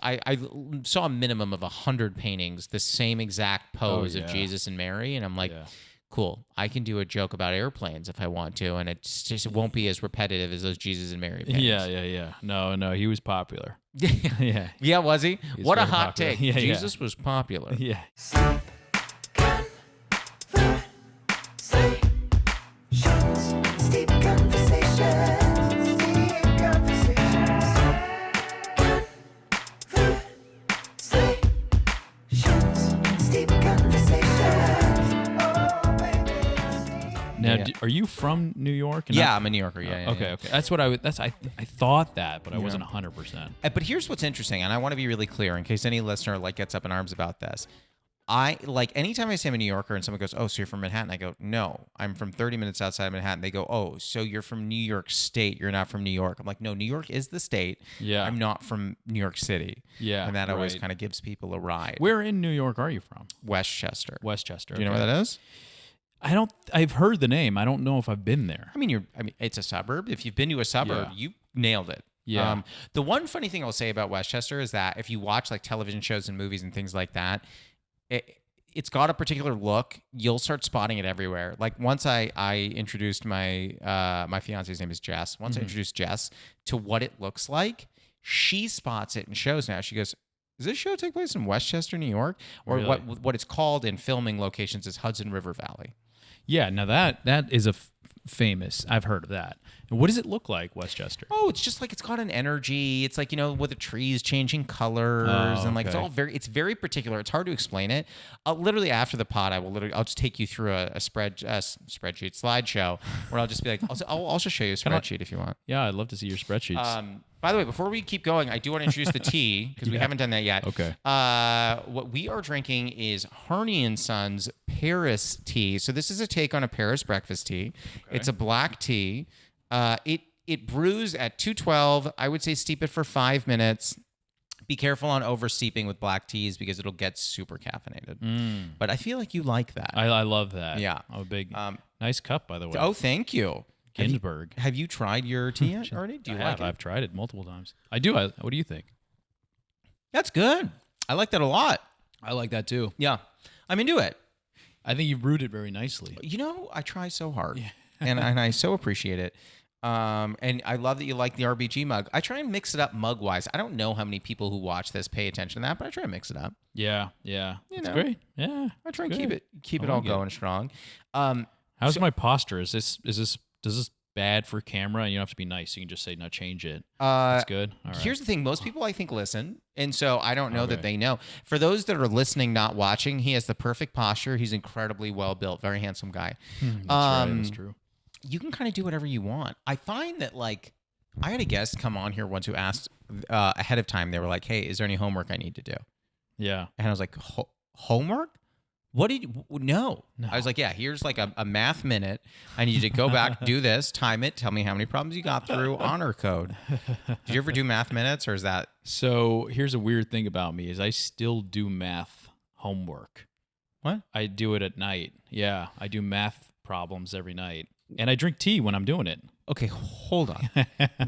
I saw a minimum of 100 paintings, the same exact pose of Jesus and Mary, and I'm like, cool, I can do a joke about airplanes if I want to, and it won't be as repetitive as those Jesus and Mary paintings. Yeah. No, he was popular. Yeah, was he? What a hot popular. take. Yeah, Jesus was popular. Yeah. Now, are you from New York? Yeah, I'm a New Yorker. Yeah. Okay. That's what I thought that, but I wasn't 100%. But here's what's interesting, and I want to be really clear in case any listener gets up in arms about this. I anytime I say I'm a New Yorker and someone goes, "Oh, so you're from Manhattan?" I go, "No, I'm from 30 minutes outside of Manhattan." They go, "Oh, so you're from New York State? You're not from New York?" I'm like, "No, New York is the state. Yeah, I'm not from New York City." Yeah, and that always kind of gives people a ride. Where in New York are you from? Westchester. Westchester. Do you know where that is? I've heard the name. I don't know if I've been there. I mean, it's a suburb. If you've been to a suburb, you nailed it. Yeah. The one funny thing I'll say about Westchester is that if you watch television shows and movies and things like that, it's got a particular look. You'll start spotting it everywhere. Like once I introduced my fiance's name is Jess. Once I introduced Jess to what it looks like, she spots it in shows now. She goes, "Does this show take place in Westchester, New York?" Or really? what it's called in filming locations is Hudson River Valley. Yeah, now that is famous. I've heard of that. And what does it look like, Westchester? Oh, it's just it's got an energy. It's with the trees changing colors and it's very particular. It's hard to explain it. Literally after the pod, I'll just take you through a spreadsheet slideshow where I'll just be like, I'll also show you a spreadsheet if you want. Yeah, I'd love to see your spreadsheets. By the way, before we keep going, I do want to introduce the tea because we haven't done that yet. Okay. What we are drinking is Harney & Sons Paris tea. So this is a take on a Paris breakfast tea. Okay. It's a black tea. It brews at 212. I would say steep it for 5 minutes. Be careful on over steeping with black teas because it'll get super caffeinated. But I feel like you like that. I love that. Yeah. I'm a big, nice cup, by the way. Oh, thank you. Ginsburg. Have you tried your tea yet already? Do you like it? I've tried it multiple times. I do. What do you think? That's good. I like that a lot. I like that too. Yeah. I'm into it. I think you brewed it very nicely. I try so hard. and I so appreciate it. And I love that you like the RBG mug. I try and mix it up mug-wise. I don't know how many people who watch this pay attention to that, but I try and mix it up. Yeah. It's great. Yeah. I try and keep it all going strong. How's my posture? Does this bad for camera? And you don't have to be nice. You can just say, no, change it. That's good. All right. Here's the thing. Most people, I think, listen. And so I don't know that they know. For those that are listening, not watching, he has the perfect posture. He's incredibly well-built. Very handsome guy. That's right. That's true. You can kind of do whatever you want. I find that, I had a guest come on here once who asked ahead of time. They were like, hey, is there any homework I need to do? Yeah. And I was like, homework? What did you, no. I was like, yeah, here's a math minute. I need you to go back, do this, time it, tell me how many problems you got through, honor code. Did you ever do math minutes or is that? So here's a weird thing about me is I still do math homework. What? I do it at night. Yeah, I do math problems every night. And I drink tea when I'm doing it. Okay, hold on.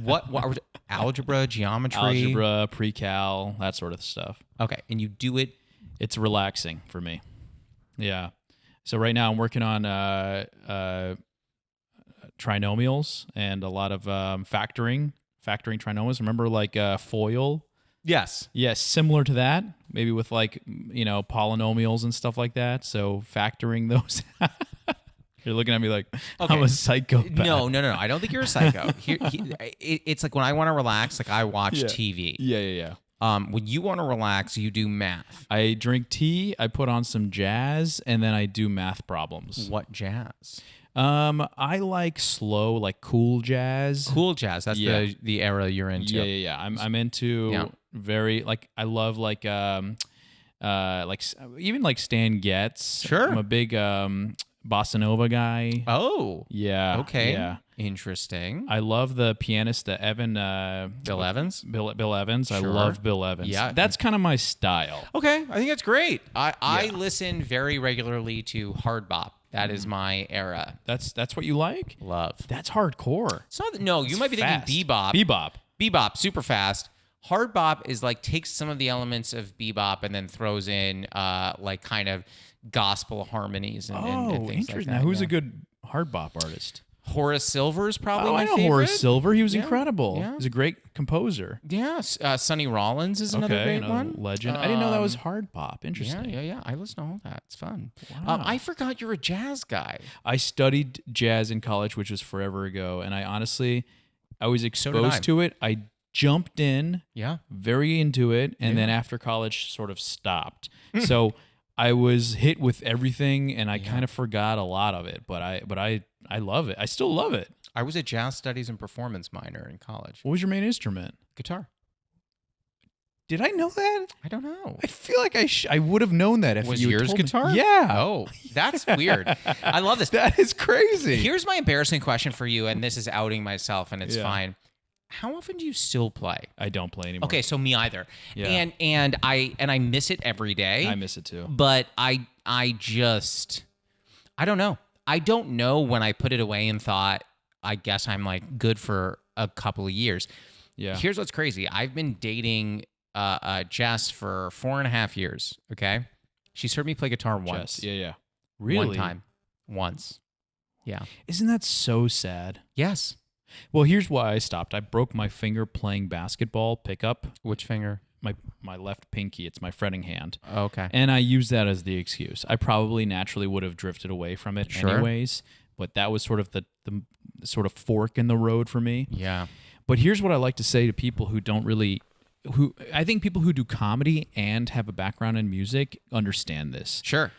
What algebra, geometry? Algebra, pre-cal, that sort of stuff. Okay, and you do it? It's relaxing for me. Yeah. So right now I'm working on trinomials and a lot of factoring trinomials. Remember FOIL? Yes. Yes, similar to that, maybe with polynomials and stuff like that. So factoring those. You're looking at me like I'm a psychopath. No. I don't think you're a psycho. It's like when I want to relax, I watch TV. Yeah. When you want to relax, you do math. I drink tea, I put on some jazz, and then I do math problems. What jazz? I like slow, cool jazz. Cool jazz. That's the era you're into. Yeah. I'm into very I love even Stan Getz. Sure. I'm a big bossa nova guy. Oh. Yeah. Okay. Yeah. Interesting. I love the pianist Bill Evans. Bill Evans. Sure. I love Bill Evans. Yeah. That's kind of my style. Okay. I think that's great. I listen very regularly to hard bop. That is my era. That's what you like? Love. That's hardcore. You might be fast. thinking bebop. Bebop, super fast. Hard bop is like takes some of the elements of bebop and then throws in like kind of gospel harmonies and things like interesting. that. Now, who's yeah. a good hard bop artist? Horace Silver is probably my I know favorite. Horace Silver. He was Yeah, incredible. yeah. He's a great composer. Yeah, Sonny Rollins is another great one. Legend. I didn't know that was hard bop. Interesting. Yeah. I listen to all that. It's fun. Wow. I forgot you're a jazz guy. I studied jazz in college, which was forever ago, and I was exposed to it. I jumped in, very into it, and then after college, sort of stopped. So I was hit with everything, and I kind of forgot a lot of it. But I love it. I still love it. I was a jazz studies and performance minor in college. What was your main instrument? Guitar. Did I know that? I don't know. I feel like I would have known that if Was you had yours told me. guitar? Yeah. Oh, that's weird. I love this. That is crazy. Here's my embarrassing question for you, and this is outing myself, and it's fine. How often do you still play? I don't play anymore. Okay, so me either. Yeah. And I miss it every day. I miss it too. But I don't know. I don't know when I put it away and thought, I guess I'm like good for a couple of years. Yeah. Here's what's crazy. I've been dating Jess for 4.5 years. Okay. She's heard me play guitar once. Jess. Yeah. Really? One time. Once. Yeah. Isn't that so sad? Yes. Well, here's why I stopped. I broke my finger playing basketball pickup. Which finger? My left pinky. It's my fretting hand. Okay. And I used that as the excuse. I probably naturally would have drifted away from it anyways, but that was sort of the sort of fork in the road for me. Yeah. But here's what I like to say to people who don't really I think people who do comedy and have a background in music understand this. Sure.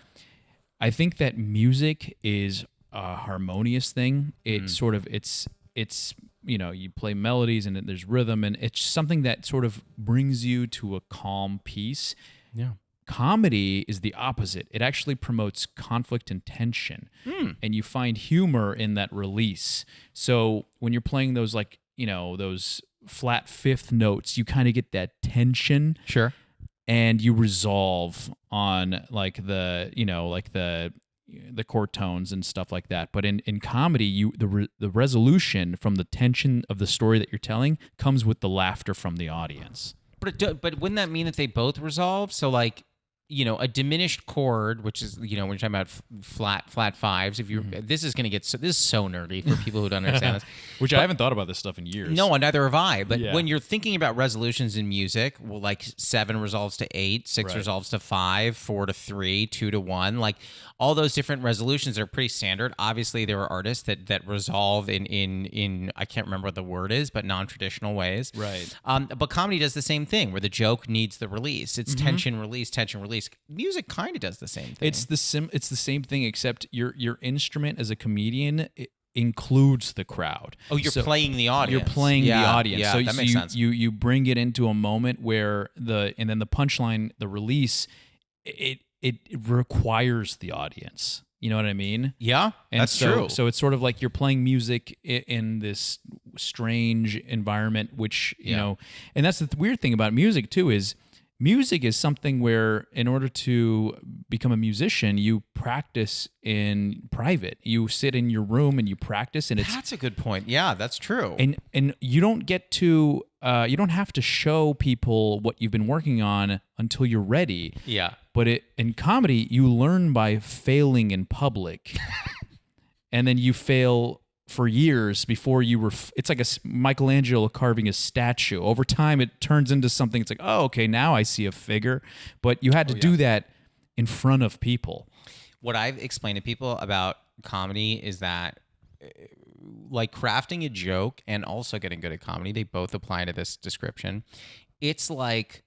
I think that music is a harmonious thing. It's sort of it's you play melodies and there's rhythm, and it's something that sort of brings you to a calm peace. Yeah. Comedy is the opposite. It actually promotes conflict and tension, and you find humor in that release. So when you're playing those those flat fifth notes, you kind of get that tension. Sure. And you resolve on the chord tones and stuff like that. But in comedy, the resolution from the tension of the story that you're telling comes with the laughter from the audience. But wouldn't that mean that they both resolve? So like, a diminished chord, which is, when you're talking about flat fives, if you this is so nerdy for people who don't understand this. Which I haven't thought about this stuff in years. No, neither have I. But Yeah. when you're thinking about resolutions in music, well, like 7 resolves to 8, 6 Right. resolves to 5, 4 to 3, 2 to 1. Like all those different resolutions are pretty standard. Obviously, there are artists that resolve in I can't remember what the word is, but non-traditional ways. Right. But comedy does the same thing, where the joke needs the release. It's tension release. Music kind of does the same thing. It's the same thing, except your instrument as a comedian includes the crowd. Oh, you're playing the audience. You're playing the audience. Yeah, So that makes sense. You bring it into a moment where the punchline, the release, it requires the audience. You know what I mean? Yeah, And that's so, true. So it's sort of like you're playing music in this strange environment, which, and that's the weird thing about music too, is music is something where in order to become a musician, you practice in private. You sit in your room and you practice, and That's a good point. Yeah, that's true. and you don't get to you don't have to show people what you've been working on until you're ready. Yeah. But in comedy, you learn by failing in public, and then you fail for years before you were. It's like Michelangelo carving a statue. Over time, it turns into something. It's like, oh, okay, now I see a figure. But you had to do that in front of people. What I've explained to people about comedy is that, like crafting a joke and also getting good at comedy, they both apply to this description. It's like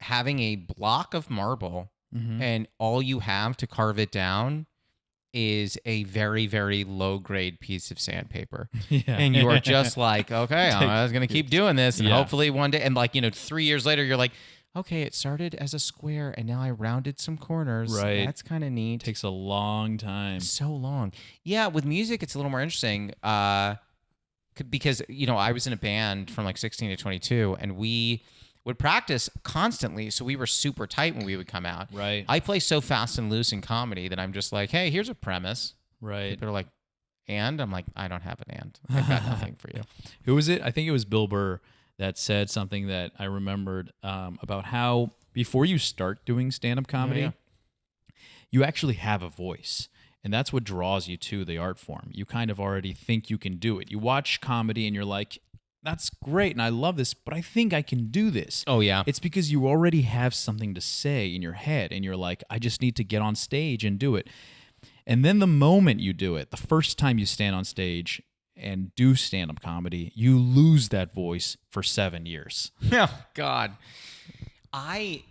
having a block of marble, and all you have to carve it down is a very, very low grade piece of sandpaper. Yeah. And you're just like, okay, I was going to keep doing this. And Yeah. hopefully one day, and like, 3 years later, you're like, okay, it started as a square and now I rounded some corners. Right. That's kind of neat. Takes a long time. So long. Yeah, with music, it's a little more interesting because, I was in a band from like 16 to 22, and we would practice constantly, so we were super tight when we would come out. Right. I play so fast and loose in comedy that I'm just like, hey, here's a premise. Right. People are like, and? I'm like, I don't have an and. I've got nothing for you. Who was it? I think it was Bill Burr that said something that I remembered about how before you start doing stand-up comedy, you actually have a voice. And that's what draws you to the art form. You kind of already think you can do it. You watch comedy and you're like, that's great and I love this, but I think I can do this. Oh, yeah. It's because you already have something to say in your head and you're like, I just need to get on stage and do it. And then the moment you do it, the first time you stand on stage and do stand-up comedy, you lose that voice for 7 years. Oh, God. I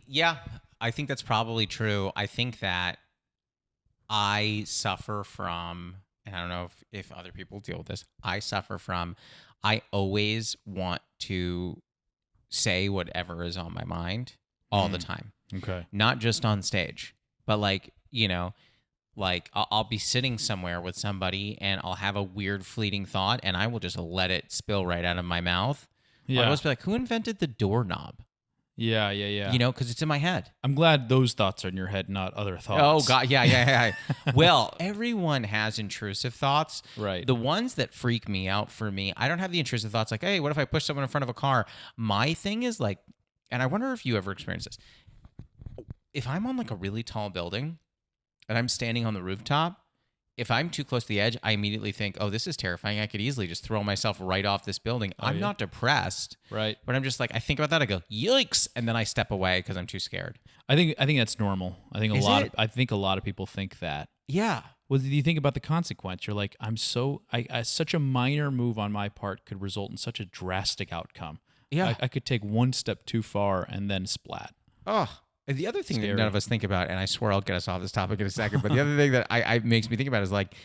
think that's probably true. I think that I suffer from, and I don't know if other people deal with this, I always want to say whatever is on my mind all the time. Okay. Not just on stage, but like, you know, like I'll be sitting somewhere with somebody and I'll have a weird fleeting thought and I will just let it spill right out of my mouth. Yeah. I'll just be like, who invented the doorknob? Yeah. You know, because it's in my head. I'm glad those thoughts are in your head, not other thoughts. Oh, God. Yeah. Well, everyone has intrusive thoughts. Right. The ones that freak me out for me, I don't have the intrusive thoughts like, hey, what if I push someone in front of a car? My thing is like, and I wonder if you ever experience this. If I'm on like a really tall building and I'm standing on the rooftop, if I'm too close to the edge, I immediately think, oh, this is terrifying. I could easily just throw myself right off this building. I'm not depressed. Right. But I'm just like, I think about that. I go, yikes. And then I step away because I'm too scared. I think that's normal. I think a lot of people think that. Yeah. Well, do you think about the consequence? You're like, such a minor move on my part could result in such a drastic outcome. Yeah. I could take one step too far and then splat. Oh, and the other thing that none of us think about, and I swear I'll get us off this topic in a second, but the other thing that I makes me think about is like,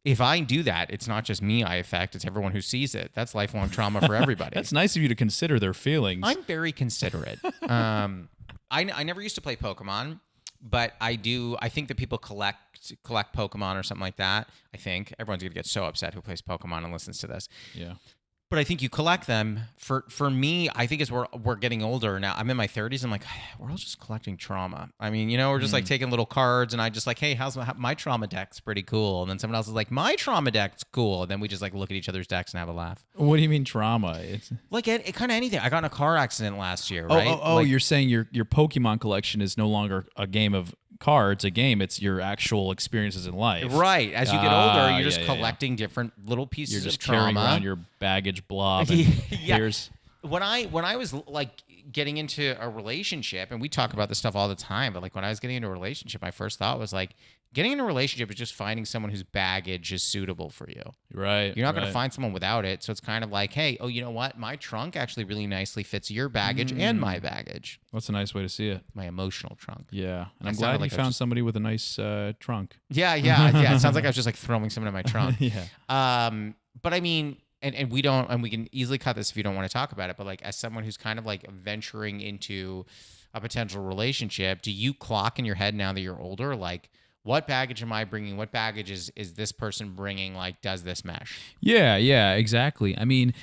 if I do that, it's not just me I affect, it's everyone who sees it. That's lifelong trauma for everybody. That's nice of you to consider their feelings. I'm very considerate. I never used to play Pokemon, but I do. I think that people collect Pokemon or something like that. I think everyone's going to get so upset who plays Pokemon and listens to this. Yeah. But I think you collect them. For me, I think as we're getting older now, I'm in my 30s. I'm like, we're all just collecting trauma. I mean, you know, we're just like taking little cards, and I just like, hey, how's my trauma deck's pretty cool. And then someone else is like, my trauma deck's cool. And then we just like look at each other's decks and have a laugh. What do you mean trauma? It's like it kind of anything. I got in a car accident last year, right? Like, you're saying your Pokemon collection is no longer a game of cards, a game. It's your actual experiences in life. Right. As you get older, you're just collecting different little pieces you're just of trauma. carrying around your baggage blob. And here's when I was like getting into a relationship, and we talk about this stuff all the time, but like when I was getting into a relationship, my first thought was like, getting into a relationship is just finding someone whose baggage is suitable for you. Right. You're not going to find someone without it. So it's kind of like, hey, oh, you know what? My trunk actually really nicely fits your baggage and my baggage. That's a nice way to see it. My emotional trunk. Yeah. And I'm glad you found somebody with a nice trunk. Yeah. It sounds like I was just like throwing someone in my trunk. Yeah. But I mean, and we don't, and we can easily cut this if you don't want to talk about it, but like as someone who's kind of like venturing into a potential relationship, do you clock in your head now that you're older, like, what baggage am I bringing? What baggage is this person bringing? Like, does this mesh? Yeah, exactly. I mean,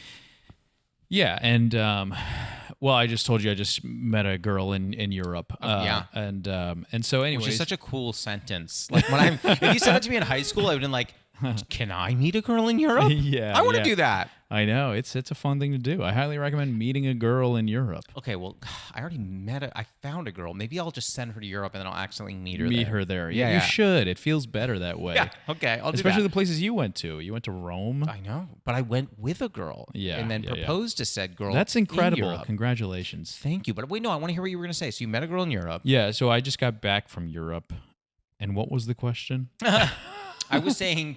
yeah, and well, I just told you I just met a girl in Europe. And so anyways, which is such a cool sentence. Like when if you said it to me in high school, I would have been like, can I meet a girl in Europe? Yeah, I want to do that. I know it's a fun thing to do. I highly recommend meeting a girl in Europe. Okay, well, I already I found a girl. Maybe I'll just send her to Europe and then I'll accidentally meet her there. Yeah, you should. It feels better that way. Yeah, okay, I'll do especially that. the places you went to. You went to Rome. I know, but I went with a girl. Yeah, and then proposed to said girl. That's incredible. In Europe. Congratulations. Thank you. But wait, no, I want to hear what you were going to say. So you met a girl in Europe. Yeah. So I just got back from Europe, and what was the question? I was saying,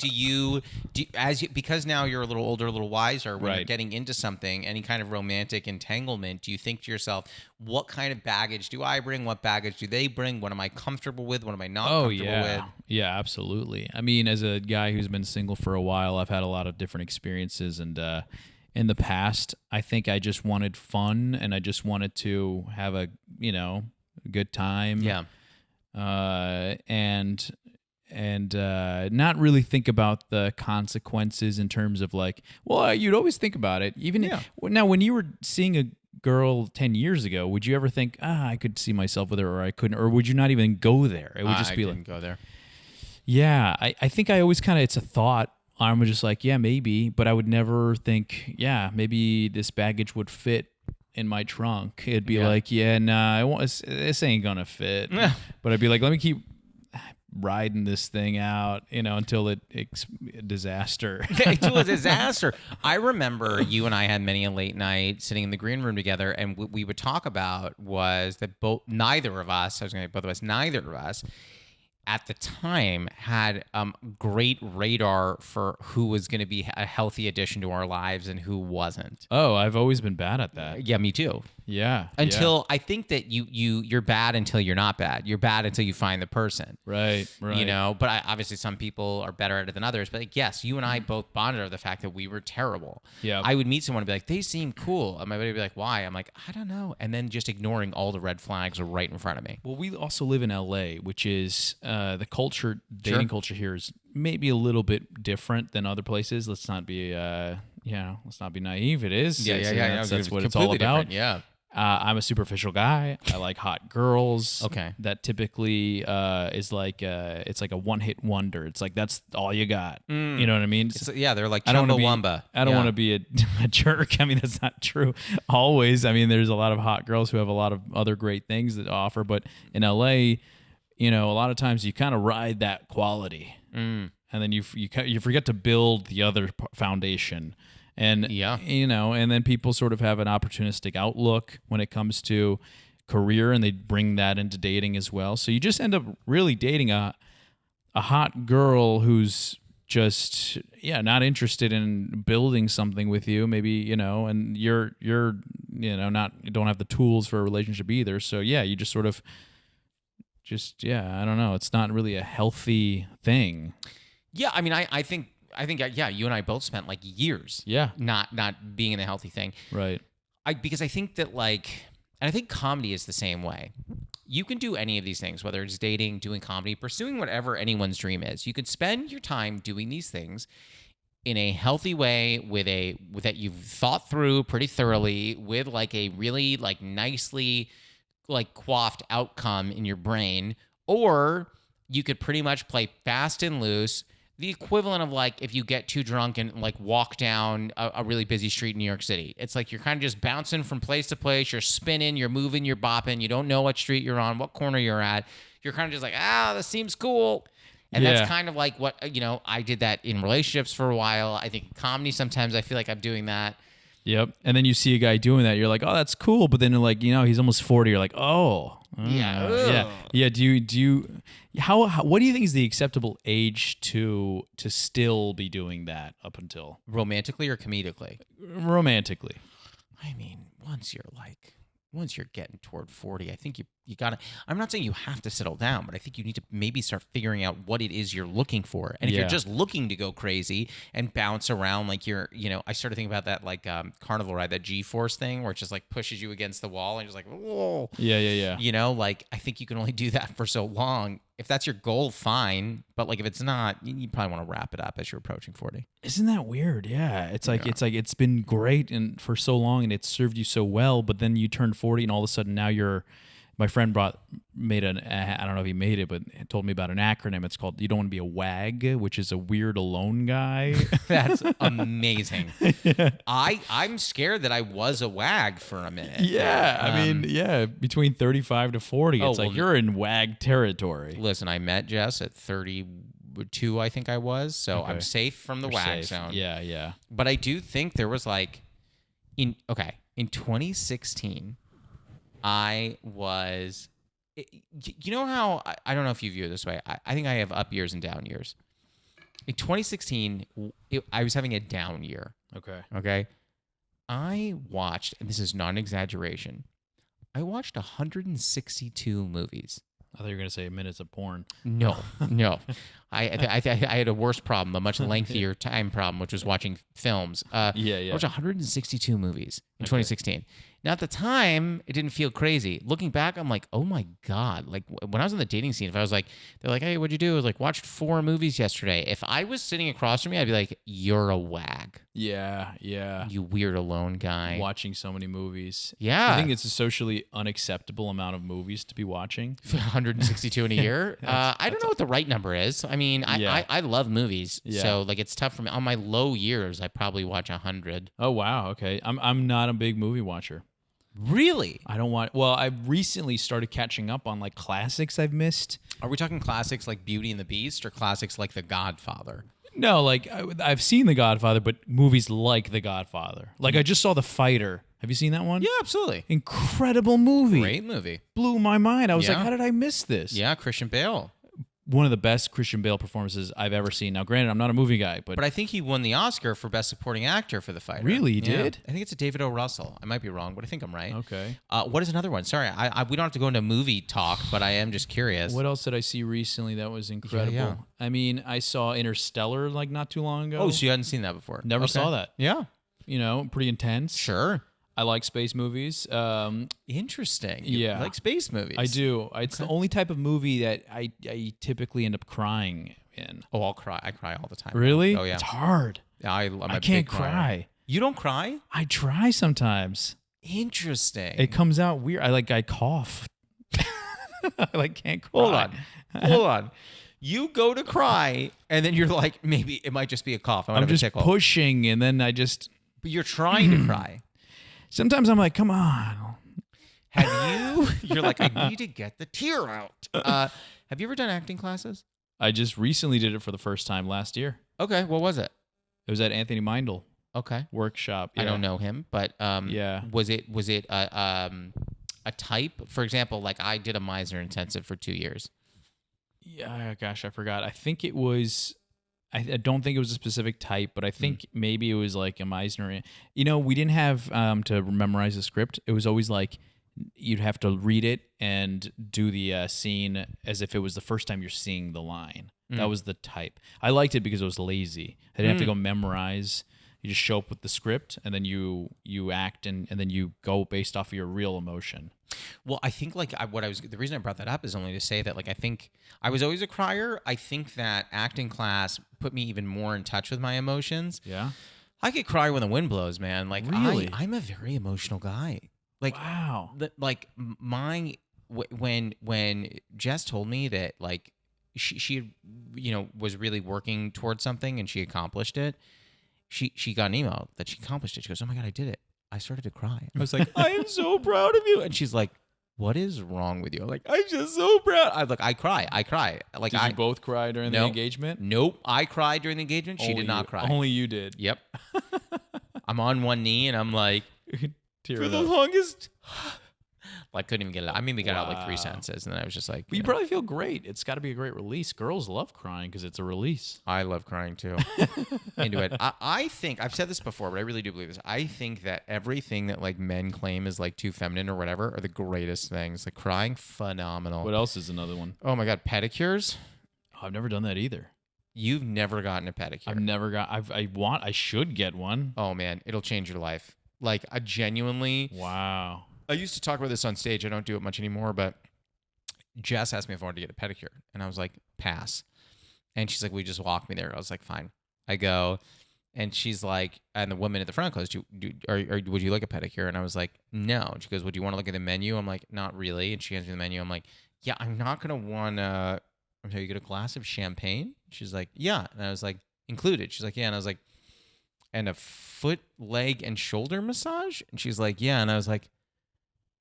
because now you're a little older, a little wiser, when you're getting into something, any kind of romantic entanglement, do you think to yourself, what kind of baggage do I bring? What baggage do they bring? What am I comfortable with? What am I not comfortable with? Yeah, absolutely. I mean, as a guy who's been single for a while, I've had a lot of different experiences, and in the past, I think I just wanted fun, and I just wanted to have a good time. Yeah. And not really think about the consequences in terms of like, well, you'd always think about it. Now, when you were seeing a girl 10 years ago, would you ever think, I could see myself with her, or I couldn't, or would you not even go there? It would just be like, go there. Yeah, I think I always it's a thought I'm just like, yeah, maybe, but I would never think, yeah, maybe this baggage would fit in my trunk. It'd be like, yeah, nah, this ain't gonna fit. But I'd be like, let me keep riding this thing out, until it's a disaster. Until a disaster. I remember you and I had many a late night sitting in the green room together, and what we would talk about was that neither of us at the time had great radar for who was going to be a healthy addition to our lives and who wasn't. Oh, I've always been bad at that. Yeah, me too. Yeah. I think that you're bad until you're not bad. You're bad until you find the person. Right. But obviously some people are better at it than others. But yes, you and I both bonded over the fact that we were terrible. Yeah. I would meet someone and be like, they seem cool. And my buddy would be like, why? I'm like, I don't know. And then just ignoring all the red flags right in front of me. Well, we also live in LA, which is the dating culture here is maybe a little bit different than other places. Let's not be let's not be naive. It is. Yeah. That's what it's all about. Yeah. I'm a superficial guy. I like hot girls. Okay. That typically is like it's like a one-hit wonder. It's like that's all you got. You know what I mean? They're like Chumbawamba. I don't want to be a jerk. I mean, that's not true always. I mean, there's a lot of hot girls who have a lot of other great things that offer. But in LA, a lot of times you kind of ride that quality, and then you forget to build the other foundation. And and then people sort of have an opportunistic outlook when it comes to career, and they bring that into dating as well. So you just end up really dating a hot girl who's just not interested in building something with you, maybe, and you're not, you don't have the tools for a relationship either. So you just sort of I don't know. It's not really a healthy thing. Yeah, I mean, I think you and I both spent like years not being in the healthy thing. Right. Because I think that and I think comedy is the same way. You can do any of these things, whether it's dating, doing comedy, pursuing whatever anyone's dream is. You can spend your time doing these things in a healthy way with that you've thought through pretty thoroughly, with like a really like nicely like coiffed outcome in your brain, or you could pretty much play fast and loose. The equivalent of like if you get too drunk and like walk down a really busy street in New York City. It's like you're kind of just bouncing from place to place. You're spinning, you're moving, you're bopping. You don't know what street you're on, what corner you're at. You're kind of just like, this seems cool. And that's kind of like what, I did that in relationships for a while. I think in comedy sometimes I feel like I'm doing that. Yep. And then you see a guy doing that, you're like, oh, that's cool. But then you're like, he's almost 40. You're like, oh. Yeah. Do you what do you think is the acceptable age to still be doing that up until? Romantically or comedically? Romantically. I mean, once you're getting toward 40, I think you gotta, I'm not saying you have to settle down, but I think you need to maybe start figuring out what it is you're looking for. And if you're just looking to go crazy and bounce around like you're, I started thinking about that like carnival ride, that G-force thing where it just like pushes you against the wall and you're just like, whoa. Yeah. Like I think you can only do that for so long. If that's your goal, fine. But like if it's not, you probably want to wrap it up as you're approaching 40. Isn't that weird? Yeah. It's like it's been great and for so long and it's served you so well, but then you turn 40 and all of a sudden now my friend I don't know if he made it, but he told me about an acronym. It's called, you don't want to be a WAG, which is a weird alone guy. That's amazing. I'm scared that I was a WAG for a minute. Yeah. I mean, between 35 to 40, it's like you're in WAG territory. Listen, I met Jess at 32, I think I was. So I'm safe from the WAG zone. Yeah. But I do think there was like, in 2016, I was, you know how, I don't know if you view it this way. I think I have up years and down years. In 2016, I was having a down year. Okay. I watched, and this is not an exaggeration, I watched 162 movies. I thought you were going to say minutes of porn. No. I had a worse problem, a much lengthier time problem, which was watching films. I watched 162 movies in 2016. Now, at the time, it didn't feel crazy. Looking back, I'm like, oh my God. Like, when I was on the dating scene, if I was like, they're like, hey, what'd you do? I was like, watched 4 movies yesterday. If I was sitting across from me, I'd be like, you're a wag. Yeah. You weird alone guy. Watching so many movies. Yeah. I think it's a socially unacceptable amount of movies to be watching. 162 in a year? I don't know what the right number is. I mean, Yeah. I love movies, Yeah. so like it's tough for me. On my low years, I probably watch 100. Oh wow, okay. I'm not a big movie watcher. Really? I don't want. Well, I recently started catching up on like classics I've missed. Are we talking classics like Beauty and the Beast or classics like The Godfather? No, like I've seen The Godfather, but movies like The Godfather. Like I just saw The Fighter. Have you seen that one? Yeah, absolutely. Incredible movie. Great movie. Blew my mind. I was like, Yeah. how did I miss this? Yeah, Christian Bale. One of the best Christian Bale performances I've ever seen. Now, granted, I'm not a movie guy, but But I think he won the Oscar for Best Supporting Actor for The Fighter. Really? He Yeah. did? I think it's a David O. Russell. I might be wrong, but I think I'm right. okay. What is another one? Sorry, we don't have to go into movie talk, but I am just curious. What else did I see recently that was incredible? yeah. I mean, I saw Interstellar like not too long ago. Oh, so you hadn't seen that before? Never Okay. saw that. Yeah. You know, pretty intense. Sure. I like space movies. Interesting. You Yeah. like space movies. I do. It's the only type of movie that I typically end up crying in. Oh, I'll cry. I cry all the time. Really? Oh, yeah. It's hard. I'm a I can't big crier. cry. You don't cry? I try sometimes. Interesting. It comes out weird. I cough. I like can't cry. Hold on. Hold on. You go to cry, and then you're like, maybe it might just be a cough. I might I'm have just a tickle. pushing, and then I just. But you're trying to cry. Sometimes I'm like, come on. Have you? You're like, I need to get the tear out. Have you ever done acting classes? I just recently did it for the first time last year. Okay. What was it? It was at Anthony Meindl Okay. workshop. I Yeah. don't know him, but Yeah. Was it a type? For example, like I did a Meisner intensive for 2 years. Yeah, gosh, I forgot. I think it was. I don't think it was a specific type, but I think maybe it was like a Meisner. You know, we didn't have to memorize the script. It was always like you'd have to read it and do the scene as if it was the first time you're seeing the line. That was the type. I liked it because it was lazy. I didn't have to go memorize. You just show up with the script, and then you act, and then you go based off of your real emotion. Well, I think like the reason I brought that up is only to say that like I think I was always a crier. I think that acting class put me even more in touch with my emotions. Yeah. I could cry when the wind blows, man. Like Really? I'm a very emotional guy. Like Wow. When Jess told me that like she was really working towards something and she accomplished it. She got an email that she accomplished it. She goes, "Oh my God, I did it." I started to cry. I was like, "I am so proud of you." And she's like, "What is wrong with you?" I'm like, "I'm just so proud." I cry. Like Did you both cry during the engagement? Nope. I cried during the engagement. She did not cry. Only you did. Yep. I'm on one knee and I'm like, Tear for it the up. longest. I couldn't even get it out. I mean, we got out like 3 Wow. sentences, and then I was just like, But you probably feel great. It's got to be a great release. Girls love crying because it's a release. I love crying too. Into it. I think I've said this before, but I really do believe this. I think that everything that like men claim is like too feminine or whatever are the greatest things. Like crying, phenomenal. What else is another one? Oh my God, pedicures. Oh, I've never done that either. You've never gotten a pedicure. I've never got. I should get one. Oh man, it'll change your life. Like I genuinely. Wow. I used to talk about this on stage. I don't do it much anymore, but Jess asked me if I wanted to get a pedicure, and I was like, pass. And she's like, "Will you just walk me there?" I was like, fine. I go, and she's like, and the woman at the front goes, would you like a pedicure? And I was like, no. And she goes, "Would you want to look at the menu?" I'm like, not really. And she hands me the menu. I'm like, yeah, I'm not going to want to, so you get a glass of champagne? She's like, yeah. And I was like, included. She's like, yeah. And I was like, and a foot, leg, and shoulder massage? And she's like, yeah. And I was like,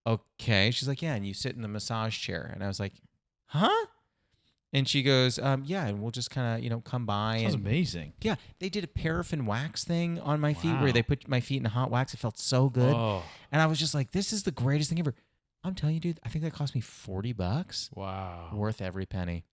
okay. She's like, yeah, and you sit in the massage chair. And I was like, huh? And she goes, yeah, and we'll just kind of, come by. Sounds and amazing. yeah, they did a paraffin wax thing on my feet Wow. where they put my feet in hot wax. It felt so good. Oh, And I was just like, this is the greatest thing ever. I'm telling you, dude, I think that cost me $40. wow. Worth every penny.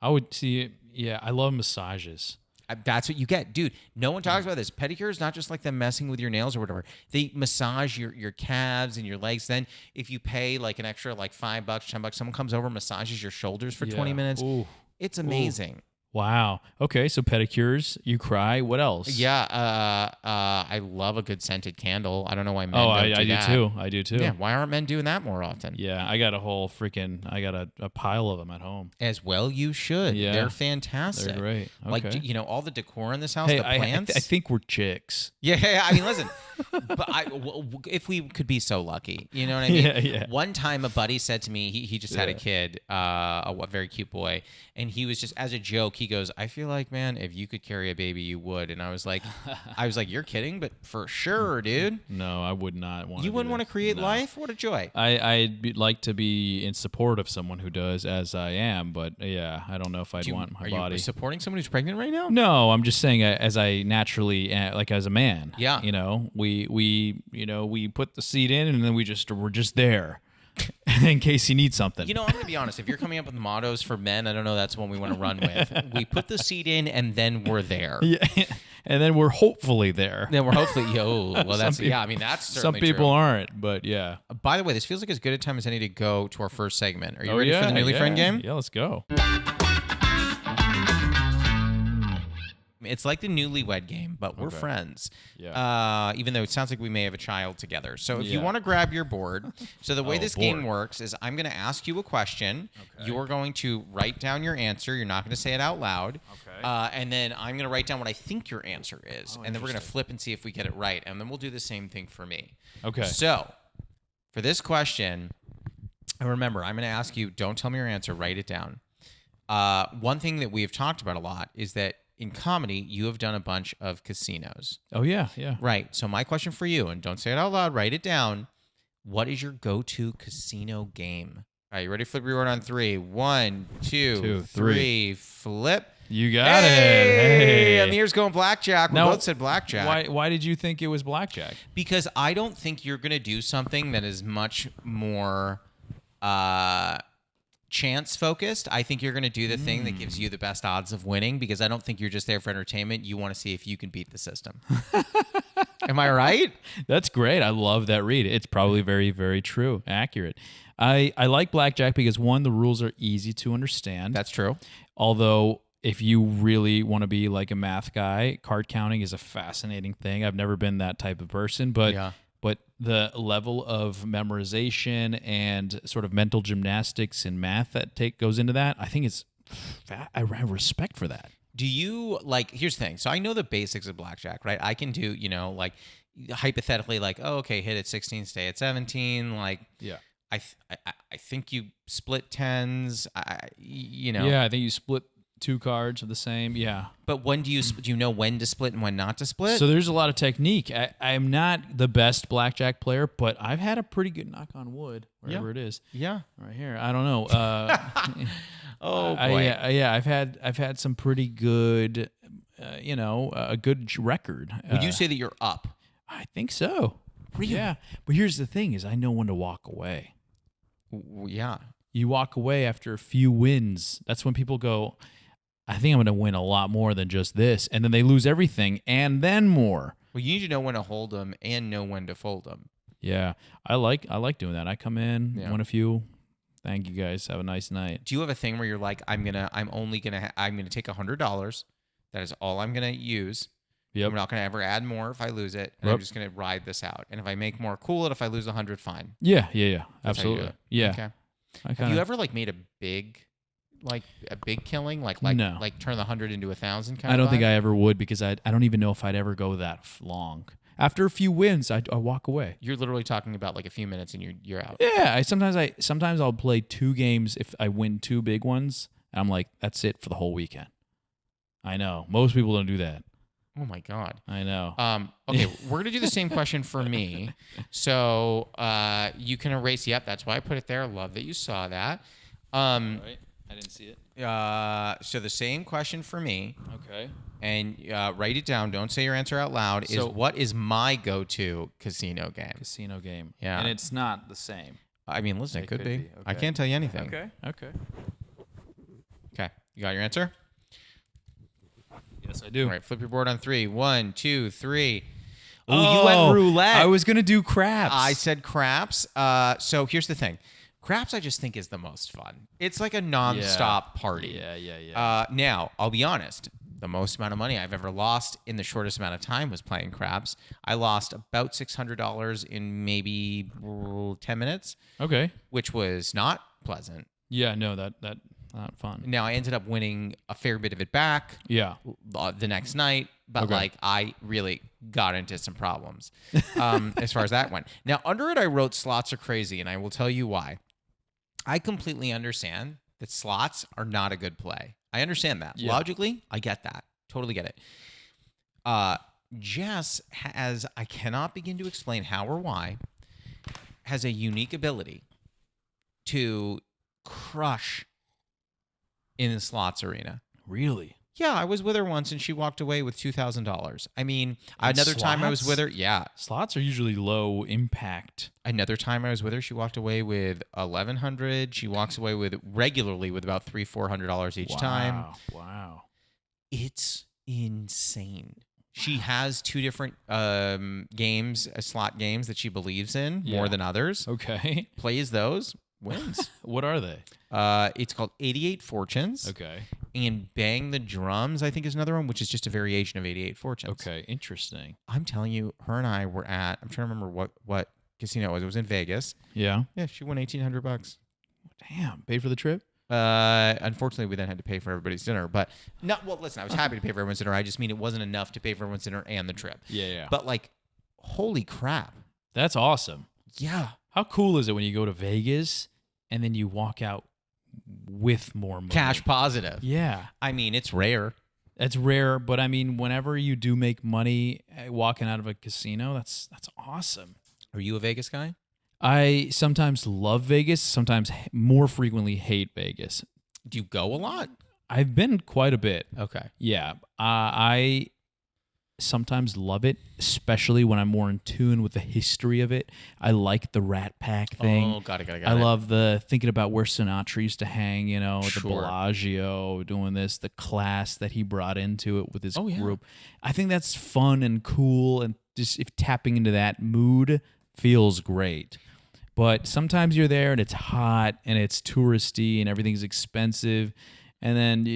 I would see it. Yeah, I love massages. That's what you get, dude. No one talks about this. Pedicure is not just like them messing with your nails or whatever. They massage your calves and your legs. Then if you pay like an extra like $5, $10, someone comes over, massages your shoulders for 20 Yeah. minutes. Ooh. It's amazing. Wow. Okay, so pedicures, you cry. What else? Yeah, I love a good scented candle. I don't know why men Oh, don't I do do that. too. I do too. Yeah, why aren't men doing that more often? Yeah, I got a whole I got a pile of them at home. As well you should. Yeah. They're fantastic. They're great. Like, Okay. all the decor in this house, Hey, the plants. I think we're chicks. Yeah, I mean, listen, but if we could be so lucky, you know what I mean? Yeah. One time a buddy said to me, he just had a kid, a very cute boy, and he was just, as a joke, he goes, I feel like, man, if you could carry a baby, you would. And I was like, you're kidding, but for sure, dude. No, I would not want. You wouldn't want to create life? What a joy. I'd like to be in support of someone who does, as I am, but yeah, I don't know if I'd want my body. Are you supporting someone who's pregnant right now? No, I'm just saying as I naturally, like as a man. Yeah. We put the seed in and then we're just there. In case you need something. I'm going to be honest. If you're coming up with mottos for men, I don't know that's one we want to run with. We put the seed in and then we're there. Yeah. And then we're hopefully there. Then we're hopefully, that's certainly some people true. aren't, but yeah. By the way, this feels like as good a time as any to go to our first segment. Are you ready for the Newly Friend game? Yeah, let's go. It's like the newlywed game, but we're friends. Yeah. Even though it sounds like we may have a child together. So if you want to grab your board, so the way this game works is I'm going to ask you a question. Okay. You're going to write down your answer. You're not going to say it out loud. Okay. And then I'm going to write down what I think your answer is. And then we're going to flip and see if we get it right. And then we'll do the same thing for me. Okay. So for this question, remember, I'm going to ask you, don't tell me your answer. Write it down. One thing that we have talked about a lot is that in comedy, you have done a bunch of casinos. Oh, yeah, yeah. Right. So my question for you, and don't say it out loud, write it down. What is your go-to casino game? All right, you ready to flip your board on 3? 1, 2, 3, flip. You got it. Hey. Amir's going blackjack. We both said blackjack. Why did you think it was blackjack? Because I don't think you're going to do something that is much more... chance focused. I think you're going to do the thing that gives you the best odds of winning, because I don't think you're just there for entertainment. You want to see if you can beat the system. Am I right? That's great. I love that read. It's probably very, very true. Accurate. I like blackjack because, one, the rules are easy to understand. That's true. Although, if you really want to be like a math guy, card counting is a fascinating thing. I've never been that type of person, but But the level of memorization and sort of mental gymnastics and math that goes into that, I think I have respect for that. Do you, here's the thing. So I know the basics of blackjack, right? I can do, hypothetically, hit at 16, stay at 17. Yeah. I think you split tens, Yeah, I think you split 2 cards of the same. Yeah. But when do you know when to split and when not to split? So there's a lot of technique. I'm not the best blackjack player, but I've had a pretty good, knock on wood, wherever it is. Yeah. Right here. I don't know. Oh boy. I've had some pretty good, a good record. Would you say that you're up? I think so. Really? Yeah. But here's the thing is I know when to walk away. Yeah. You walk away after a few wins. That's when people go, I think I'm going to win a lot more than just this. And then they lose everything and then more. Well, you need to know when to hold them and know when to fold them. Yeah. I like doing that. I come in, win a few. Thank you guys. Have a nice night. Do you have a thing where you're like, I'm going to take $100. That is all I'm going to use. Yep. I'm not going to ever add more if I lose it. And I'm just going to ride this out. And if I make more, cool it. If I lose 100, fine. Yeah. Absolutely. Yeah. Okay. Have you ever made a big killing, no. Turn the 100 into 1,000 I don't think I ever would, because I don't even know if I'd ever go that long. After a few wins, I walk away. You're literally talking about a few minutes and you're out. Yeah, sometimes I'll play 2 games if I win 2 big ones, and I'm like, that's it for the whole weekend. I know most people don't do that. Oh my God. I know. Okay, we're gonna do the same question for me. So you can erase. Yep, that's why I put it there. Love that you saw that. Right. I didn't see it. So the same question for me. Okay. And write it down. Don't say your answer out loud. So, what is my go-to casino game? Casino game. Yeah. And it's not the same. I mean, listen, it could be. Okay. I can't tell you anything. Okay. Okay. You got your answer? Yes, I do. All right, flip your board on 3. 1, 2, 3. Oh, you went roulette. I was going to do craps. I said craps. So here's the thing. Craps, I just think, is the most fun. It's like a nonstop party. Yeah. Now, I'll be honest. The most amount of money I've ever lost in the shortest amount of time was playing craps. I lost about $600 in maybe 10 minutes. Okay. Which was not pleasant. Yeah, no, that not fun. Now, I ended up winning a fair bit of it back. Yeah. The next night, but I really got into some problems as far as that went. Now, under it, I wrote slots are crazy, and I will tell you why. I completely understand that slots are not a good play. I understand that. Yeah. Logically, I get that. Totally get it. Jess has, I cannot begin to explain how or why, has a unique ability to crush in the slots arena. Really? Yeah, I was with her once and she walked away with $2,000. I mean, another time I was with her, yeah. Slots are usually low impact. Another time I was with her, she walked away with $1,100. She walks away with regularly with about $300-400 each time. Wow. It's insane. She has two different games, slot games that she believes in more than others. Okay. Plays those, wins. What are they? It's called 88 Fortunes. Okay. And Bang the Drums, I think, is another one, which is just a variation of 88 Fortunes. Okay, interesting. I'm telling you, her and I were at, I'm trying to remember what casino it was. It was in Vegas. Yeah. Yeah, she won $1,800. Damn. Paid for the trip? Unfortunately, we then had to pay for everybody's dinner. But listen, I was happy to pay for everyone's dinner. I just mean it wasn't enough to pay for everyone's dinner and the trip. Yeah. But like, holy crap. That's awesome. Yeah. How cool is it when you go to Vegas and then you walk out with more money? Cash positive. Yeah. I mean, it's rare. It's rare, but I mean, whenever you do make money walking out of a casino, that's awesome. Are you a Vegas guy? I sometimes love Vegas, sometimes more frequently hate Vegas. Do you go a lot? I've been quite a bit. Okay. Yeah. I sometimes love it, especially when I'm more in tune with the history of it. I like the Rat Pack thing. Oh, got it. I love the thinking about where Sinatra used to hang, the Sure. Bellagio, doing this, the class that he brought into it with his Oh, yeah. group. I think that's fun and cool, and just if tapping into that mood feels great. But sometimes you're there and it's hot and it's touristy and everything's expensive, and then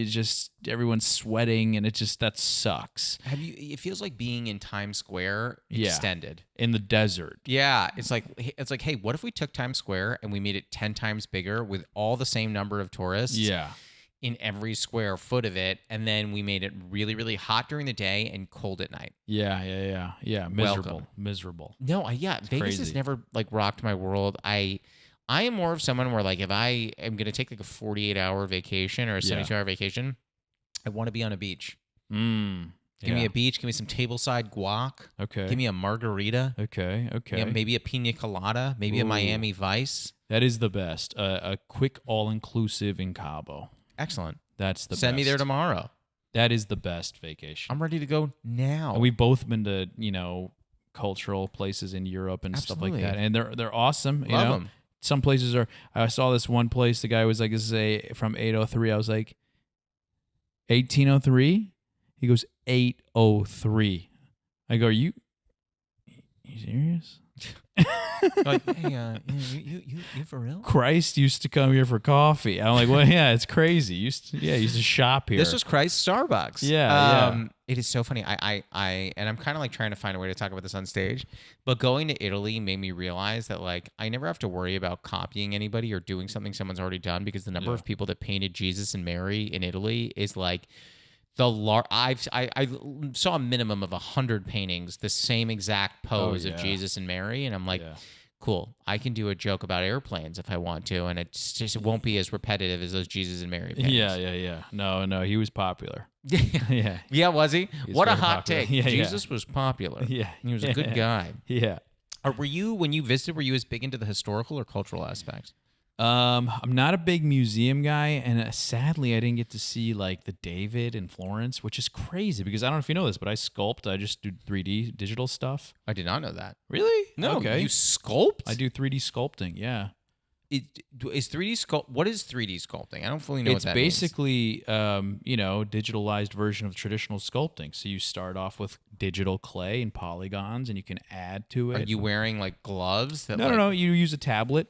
everyone's sweating and that sucks. It feels like being in Times Square extended. In the desert. Yeah, it's like, hey, what if we took Times Square and we made it 10 times bigger with all the same number of tourists? Yeah. In every square foot of it, and then we made it really, really hot during the day and cold at night. Yeah. Miserable. No, Vegas crazy. has never like rocked my world. I am more of someone where like if I am gonna take like a 48-hour vacation or a 72-hour vacation, I want to be on a beach. Give me a beach. Give me some tableside guac. Okay. Give me a margarita. Okay. Maybe a pina colada. Maybe a Miami Vice. That is the best. A quick all-inclusive in Cabo. Excellent. That's the best. Send me there tomorrow. That is the best vacation. I'm ready to go now. And we've both been to, cultural places in Europe and Absolutely. stuff like that. And they're awesome. Love them. Some places are, I saw this one place, the guy was like, this is from 803. I was like, 1803? He goes, 803. I go, are you serious? Like, hey, you for real? Christ used to come here for coffee. I'm like, well, yeah, it's crazy. He used to shop here. This was Christ Starbucks. Yeah. It is so funny. I and I'm kind of like trying to find a way to talk about this on stage, but going to Italy made me realize that like I never have to worry about copying anybody or doing something someone's already done, because the number of people that painted Jesus and Mary in Italy is like I saw a minimum of 100 paintings, the same exact pose of Jesus and Mary, and I'm like, cool. I can do a joke about airplanes if I want to, and it won't be as repetitive as those Jesus and Mary paintings. Yeah. No, he was popular. Yeah, was he? What a hot popular. take. Yeah, Jesus was popular. Yeah. He was a good guy. Yeah. Were you, when you visited, were you as big into the historical or cultural aspects? I'm not a big museum guy, and sadly, I didn't get to see like the David in Florence, which is crazy because I don't know if you know this, but I sculpt. I just do 3D digital stuff. I did not know that. Really? No. Okay. You sculpt? I do 3D sculpting. Yeah. Is 3D sculpt? What is 3D sculpting? I don't fully know what that means. It's basically, digitalized version of traditional sculpting. So you start off with digital clay and polygons, and you can add to it. Are you wearing like gloves? No. You use a tablet.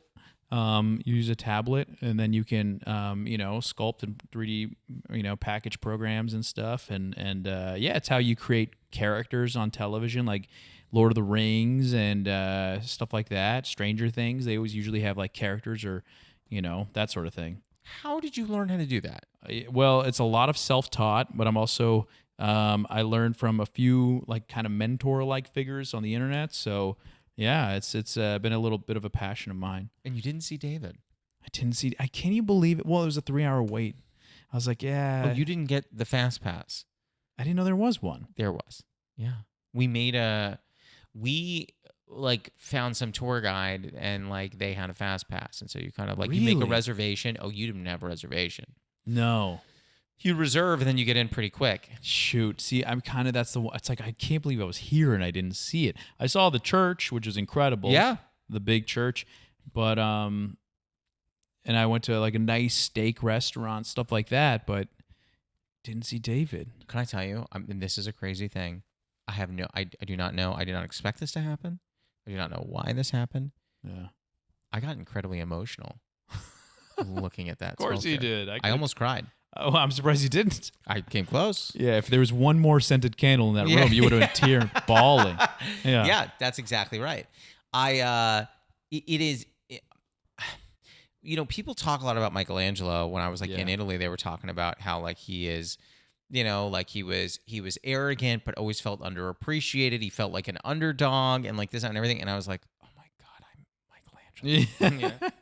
And then you can, sculpt in 3D, package programs and stuff. And it's how you create characters on television, like Lord of the Rings and stuff like that. Stranger Things, they always usually have like characters or, that sort of thing. How did you learn how to do that? Well, it's a lot of self-taught, but I'm also, I learned from a few like kind of mentor-like figures on the internet. So yeah, it's been a little bit of a passion of mine. And you didn't see David? I didn't see. Can you believe it? Well, it was a 3-hour wait. I was like, yeah. Oh, you didn't get the fast pass. I didn't know there was one. There was. Yeah. We like found some tour guide and like they had a fast pass. And so you kind of like, you make a reservation. Oh, you didn't have a reservation. No. You reserve and then you get in pretty quick. Shoot. See, I'm kind of, that's the one. It's like, I can't believe I was here and I didn't see it. I saw the church, which was incredible. Yeah. The big church. But, and I went to like a nice steak restaurant, stuff like that, but didn't see David. Can I tell you? And this is a crazy thing. I do not know. I did not expect this to happen. I do not know why this happened. Yeah. I got incredibly emotional looking at that. Of course you did. I almost cried. Oh, I'm surprised you didn't. I came close. Yeah, if there was one more scented candle in that room, you would have been bawling. Yeah, that's exactly right. People talk a lot about Michelangelo. When I was in Italy, they were talking about how like he is, like he was arrogant, but always felt underappreciated. He felt like an underdog and like this and everything. And I was like, oh my God, I'm Michelangelo.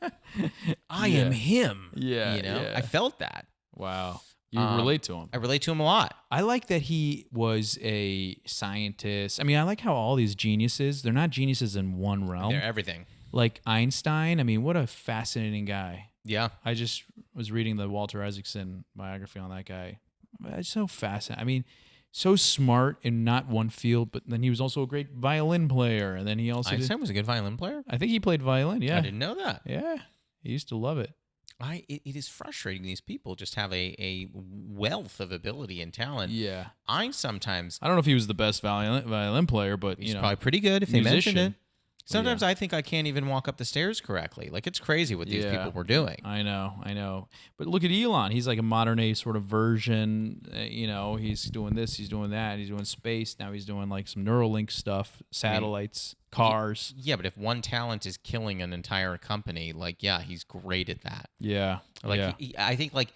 I am him. Yeah. I felt that. Wow. You relate to him. I relate to him a lot. I like that he was a scientist. I mean, I like how all these geniuses, they're not geniuses in one realm. They're everything. Like Einstein. I mean, what a fascinating guy. Yeah. I just was reading the Walter Isaacson biography on that guy. It's so fascinating. I mean, so smart in not one field, but then he was also a great violin player. And then he also Einstein was a good violin player? I think he played violin, yeah. I didn't know that. Yeah. He used to love it. It is frustrating. These people just have a wealth of ability and talent. Yeah. I don't know if he was the best violin player, but he's probably pretty good if they mentioned it. Sometimes yeah. I think I can't even walk up the stairs correctly. Like, it's crazy what these people were doing. I know. But look at Elon. He's like a modern day sort of version. He's doing this, he's doing that, he's doing space. Now he's doing like some Neuralink stuff, satellites, cars. Yeah, but if one talent is killing an entire company, like, yeah, he's great at that. Yeah. Like, I think, like,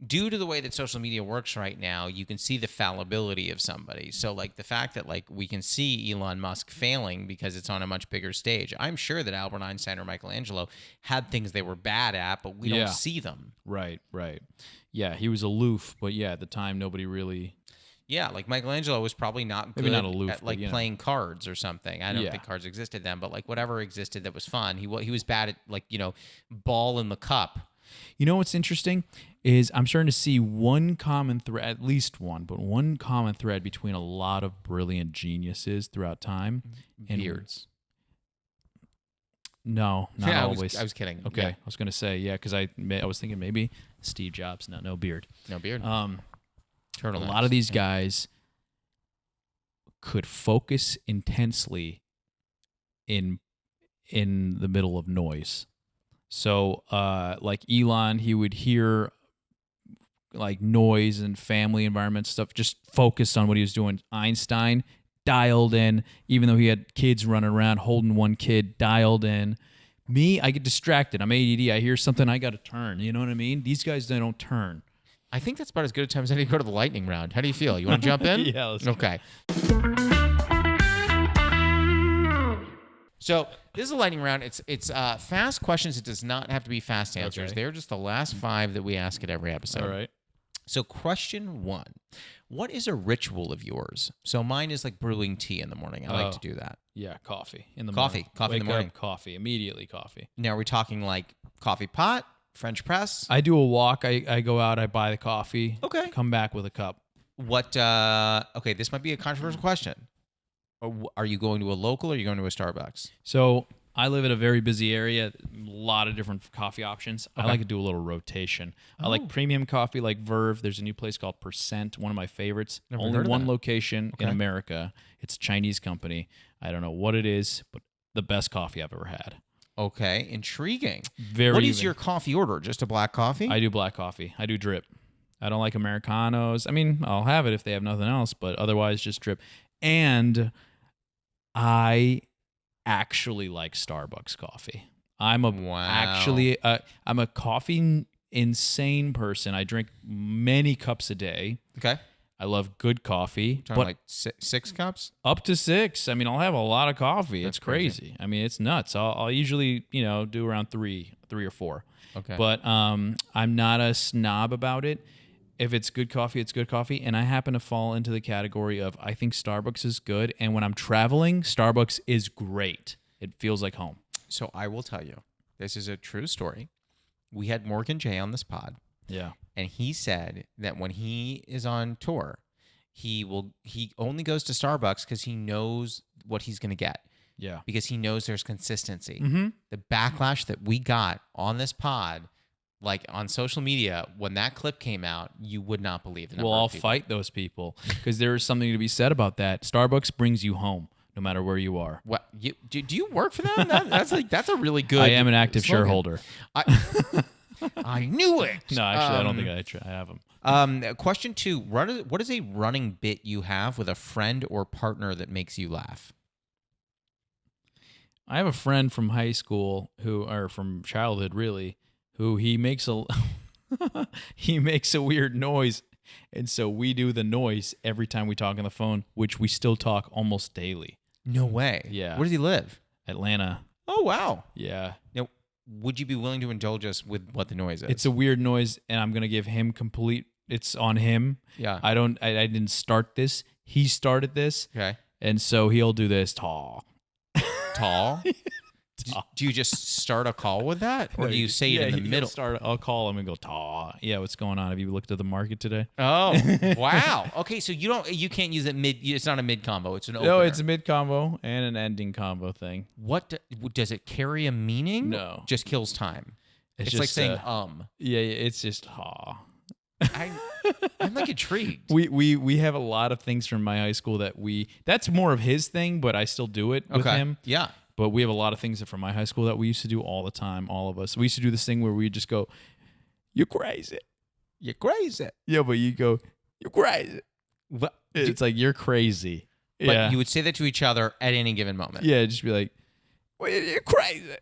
due to the way that social media works right now, you can see the fallibility of somebody. So, like, the fact that, like, we can see Elon Musk failing because it's on a much bigger stage. I'm sure that Albert Einstein or Michelangelo had things they were bad at, but we don't see them. Right. Yeah, he was aloof, but yeah, at the time, nobody really... Yeah, like Michelangelo was probably not good at like playing cards or something. I don't think cards existed then, but like whatever existed that was fun. He was bad at like, ball in the cup. You know what's interesting is I'm starting to see one common thread, at least one, but one common thread between a lot of brilliant geniuses throughout time. And beards. No, not always. I was kidding. Okay, yeah. I was going to say, because I was thinking maybe Steve Jobs. No beard. No beard. A lot of these guys could focus intensely in the middle of noise. So, like Elon, he would hear like noise and family environment stuff, just focused on what he was doing. Einstein dialed in, even though he had kids running around holding one kid, dialed in. Me, I get distracted. I'm ADD. I hear something, I got to turn. You know what I mean? These guys, they don't turn. I think that's about as good a time as any to go to the lightning round. How do you feel? You want to jump in? Yeah, let's go. Okay. So this is a lightning round. It's fast questions. It does not have to be fast answers. Okay. They're just the last 5 that we ask at every episode. All right. So question 1. What is a ritual of yours? So mine is like brewing tea in the morning. I like to do that. Yeah, coffee in the morning. Coffee in the morning. Coffee, immediately coffee. Now, are we talking like coffee pot, French press? I do a walk. I go out. I buy the coffee. Okay. Come back with a cup. Okay, this might be a controversial question. Are you going to a local or are you going to a Starbucks? So I live in a very busy area, a lot of different coffee options. Okay. I like to do a little rotation. I like premium coffee like Verve. There's a new place called Percent, one of my favorites. Only one location in America. It's a Chinese company. I don't know what it is, but the best coffee I've ever had. Okay, intriguing. What is your coffee order? Just a black coffee? I do black coffee. I do drip. I don't like Americanos. I mean, I'll have it if they have nothing else, but otherwise just drip. And I actually like Starbucks coffee. I'm a coffee insane person. I drink many cups a day. Okay. I love good coffee. But like 6 cups? Up to 6. I mean, I'll have a lot of coffee. That's it's crazy. I mean, it's nuts. I'll usually, do around 3 or 4. Okay. But I'm not a snob about it. If it's good coffee, it's good coffee. And I happen to fall into the category of I think Starbucks is good. And when I'm traveling, Starbucks is great. It feels like home. So I will tell you, this is a true story. We had Morgan J on this pod. Yeah. And he said that when he is on tour, he only goes to Starbucks because he knows what he's going to get. Yeah. Because he knows there's consistency. Mm-hmm. The backlash that we got on this pod, like on social media, when that clip came out, you would not believe the number Well, I'll of people. fight those people because there is something to be said about that. Starbucks brings you home no matter where you are. What do you work for them? That's a really good. I am an active slogan. shareholder. I knew it. No, actually, I don't think I have them. Question 2: What is a running bit you have with a friend or partner that makes you laugh? I have a friend from high school or from childhood, really, who he makes a weird noise, and so we do the noise every time we talk on the phone, which we still talk almost daily. No way. Yeah. Where does he live? Atlanta. Oh wow. Yeah. Now, would you be willing to indulge us with what the noise is? It's a weird noise, and I'm gonna give him complete. It's on him. Yeah. I didn't start this. He started this. Okay. And so he'll do this tall. Tall? Do you just start a call with that? Or do you say it in the middle? I'll call him and go, "Taw." Yeah, what's going on? Have you looked at the market today? Oh, wow. Okay, so you can't use it mid. It's not a mid combo. It's an opener. No, it's a mid combo and an ending combo thing. What does it carry a meaning? No. Just kills time. It's just, like saying Yeah, it's just "Taw." I'm like intrigued. We have a lot of things from my high school that's more of his thing, but I still do it with him. Yeah. But we have a lot of things from my high school that we used to do all the time, all of us. We used to do this thing where we just go, "You're crazy. You're crazy." Yeah, but you go, "You're crazy." But, It's like, "You're crazy." but Yeah. you would say that to each other at any given moment. Yeah, just be like, "Well, you're crazy."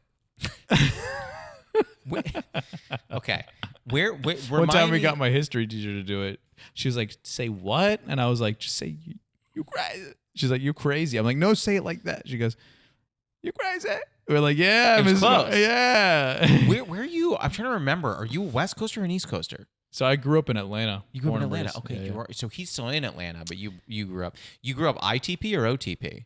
Okay. Where One time we got my history teacher to do it. She was like, "Say what?" And I was like, "Just say you crazy." She's like, "You crazy." I'm like, "No, say it like that." She goes, "You crazy?" We're like, "Yeah, It was Miss close. Yeah." Where are you? I'm trying to remember. Are you a West Coaster or an East Coaster? So I grew up in Atlanta. You grew up in Born and Atlanta. raised. Okay, Yeah, you are. So he's still in Atlanta, but you grew up. You grew up ITP or OTP?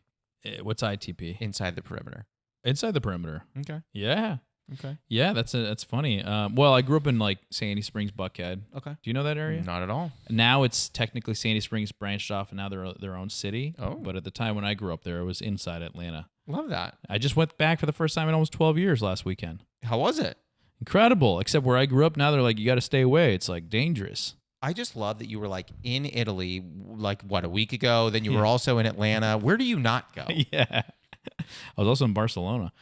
What's ITP? Inside the perimeter. Inside the perimeter. Okay. Yeah. Okay. Yeah, that's funny. Well, I grew up in like Sandy Springs, Buckhead. Okay. Do you know that area? Not at all. Now it's technically Sandy Springs branched off, and now they're their own city. Oh. But at the time when I grew up there, it was inside Atlanta. Love that. I just went back for the first time in almost 12 years last weekend. How was it? Incredible. Except where I grew up, now they're like, you got to stay away. It's like dangerous. I just love that you were like in Italy, like what, a week ago. Then you were also in Atlanta. Where do you not go? Yeah. I was also in Barcelona.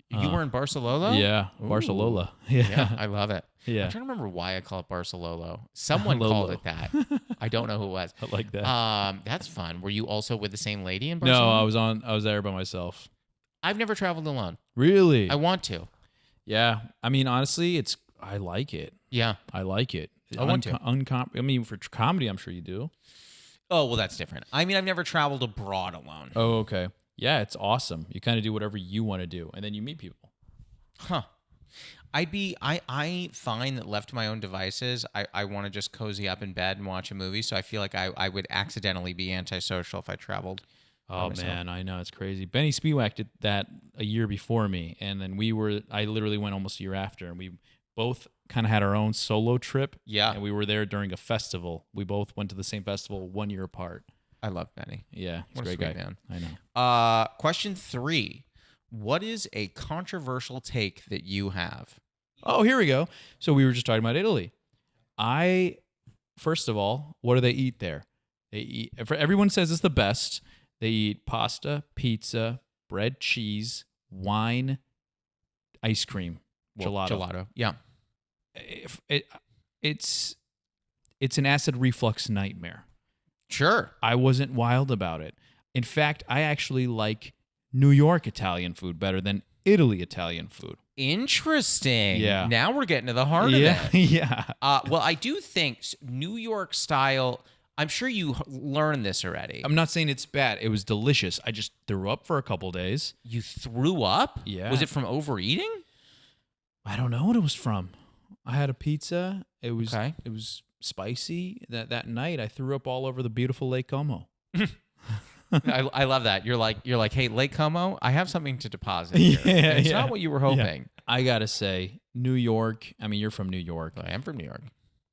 You were in Barcelona? Yeah. Ooh. Barcelona. Yeah, I love it. Yeah. I'm trying to remember why I call it Barcelona. Someone Lolo. called it that. I don't know who it was. I like that. That's fun. Were you also with the same lady in Barcelona? No, I was there by myself. I've never traveled alone. Really? I want to. Yeah. I mean, honestly, I like it. Yeah. I like it. I want to. I mean, for comedy, I'm sure you do. Oh, well, that's different. I mean, I've never traveled abroad alone. Oh, okay. Yeah, it's awesome. You kind of do whatever you want to do, and then you meet people. Huh. I find that left to my own devices, I want to just cozy up in bed and watch a movie. So I feel like I would accidentally be antisocial if I traveled. Oh man, I know, it's crazy. Benny Spiewak did that a year before me, and then I literally went almost a year after, and we both kind of had our own solo trip. Yeah. And we were there during a festival. We both went to the same festival 1 year apart. I love Benny. Yeah, he's What a a great sweet guy. man. I know. Question 3. What is a controversial take that you have? Oh, here we go. So we were just talking about Italy. First of all, what do they eat there? Everyone says it's the best. They eat pasta, pizza, bread, cheese, wine, ice cream, gelato. Yeah. It's an acid reflux nightmare. Sure. I wasn't wild about it. In fact, I actually like New York Italian food better than Italy Italian food. Interesting. Yeah. Now we're getting to the heart of it. Yeah. Well, I do think New York style. I'm sure you learned this already. I'm not saying it's bad. It was delicious. I just threw up for a couple days. You threw up? Yeah. Was it from overeating? I don't know what it was from. I had a pizza. It was spicy. That night, I threw up all over the beautiful Lake Como. I love that. You're like, hey, Lake Como, I have something to deposit here. And it's not what you were hoping. Yeah. I gotta say, New York. I mean, you're from New York. I am from New York.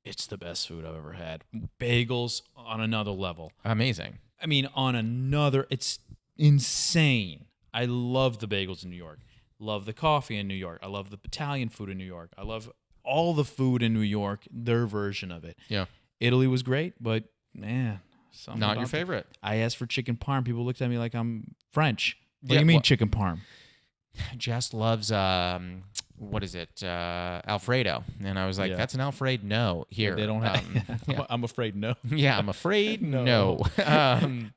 It's the best food I've ever had. Bagels on another level. Amazing. I mean, it's insane. I love the bagels in New York. Love the coffee in New York. I love the Italian food in New York. I love all the food in New York, their version of it. Yeah. Italy was great, but man, not your favorite. I asked for chicken parm. People looked at me like I'm French. What do you mean chicken parm? Jess loves what is it? Alfredo. And I was like, that's an Alfredo. No, here. Yeah, they don't have. I'm afraid no. Yeah, I'm afraid no.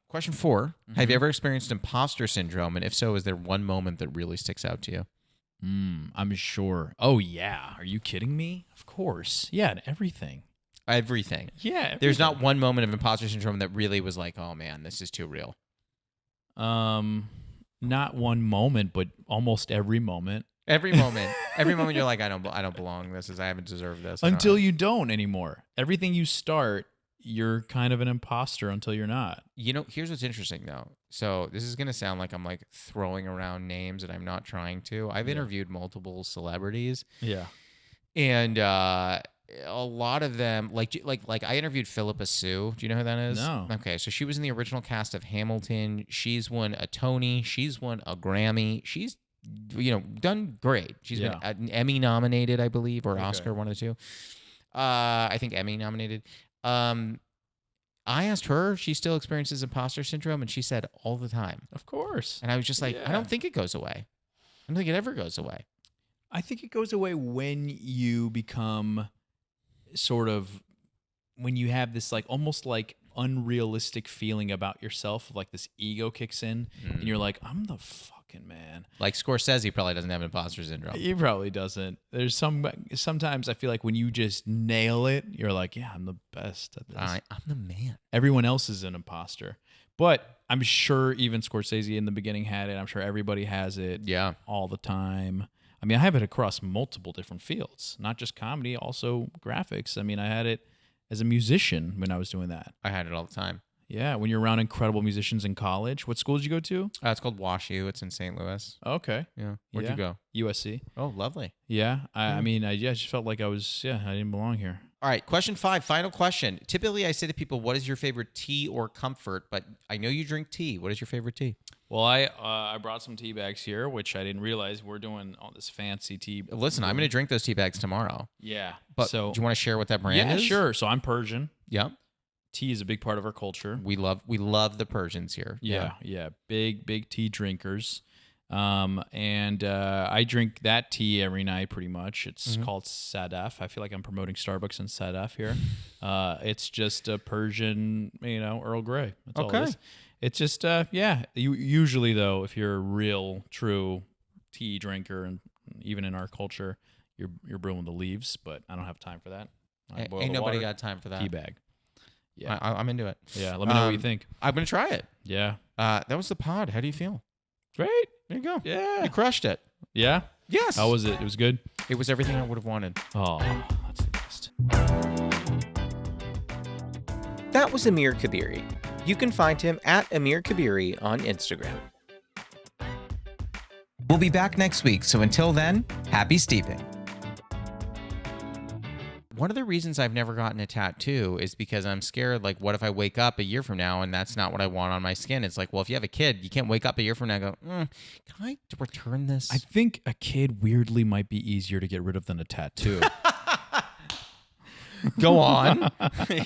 Question 4. Have you ever experienced imposter syndrome? And if so, is there one moment that really sticks out to you? I'm sure. Oh, yeah. Are you kidding me? Of course. Yeah, everything. Everything. Yeah. Everything. There's not one moment of imposter syndrome that really was like, oh, man, this is too real. Not one moment, but almost every moment. Every moment you're like, I don't belong. I haven't deserved this. Until you don't anymore. Everything you start, you're kind of an imposter until you're not. You know, here's what's interesting though. So this is gonna sound like I'm like throwing around names, and I'm not trying to. I've interviewed multiple celebrities. Yeah, and a lot of them, like I interviewed Philippa Sue. Do you know who that is? No. Okay, so she was in the original cast of Hamilton. She's won a Tony. She's won a Grammy. She's done great. She's been an Emmy nominated, I believe, or Oscar, one of the two. I think Emmy nominated. I asked her if she still experiences imposter syndrome, and she said all the time. Of course. And I was just like, I don't think it goes away. I don't think it ever goes away. I think it goes away when you become when you have this like almost like unrealistic feeling about yourself, like this ego kicks in, and you're like, I'm the fucking man. Like Scorsese probably doesn't have imposter syndrome. He probably doesn't. There's sometimes I feel like when you just nail it, you're like, yeah, I'm the best at this. I'm the man. Everyone else is an imposter. But I'm sure even Scorsese in the beginning had it. I'm sure everybody has it all the time. I mean, I have it across multiple different fields, not just comedy, also graphics. I mean, I had it as a musician when I was doing that. I had it all the time. Yeah, when you're around incredible musicians in college. What school did you go to? It's called WashU. It's in St. Louis. Okay. Yeah. Where'd you go? USC. Oh, lovely. Yeah. I mean, I just felt like I didn't belong here. All right, question 5, final question. Typically, I say to people, what is your favorite tea or comfort? But I know you drink tea. What is your favorite tea? Well, I brought some tea bags here, which I didn't realize we're doing all this fancy tea. Listen, I'm going to drink those tea bags tomorrow. Yeah. But do you want to share what that brand is? Yeah, sure. So I'm Persian. Yep. Tea is a big part of our culture. We love the Persians here. Yeah. Big tea drinkers. And I drink that tea every night pretty much. It's called Sadaf. I feel like I'm promoting Starbucks and Sadaf here. It's just a Persian, Earl Grey. That's all it is. It's just, usually though, if you're a real, true tea drinker, and even in our culture, you're brewing the leaves, but I don't have time for that. Ain't nobody got time for that. Tea bag. Yeah. I'm into it. Yeah. Let me know what you think. I'm going to try it. Yeah. That was the pod. How do you feel? Great. There you go. Yeah. You crushed it. Yeah? Yes. How was it? It was good? It was everything I would have wanted. Oh, that's the best. That was Amir Kabiri. You can find him at Amir Kabiri on Instagram. We'll be back next week, so until then, happy steeping. One of the reasons I've never gotten a tattoo is because I'm scared, like, what if I wake up a year from now and that's not what I want on my skin? It's like, well, if you have a kid, you can't wake up a year from now and go, can I return this? I think a kid weirdly might be easier to get rid of than a tattoo. Go on. Yeah.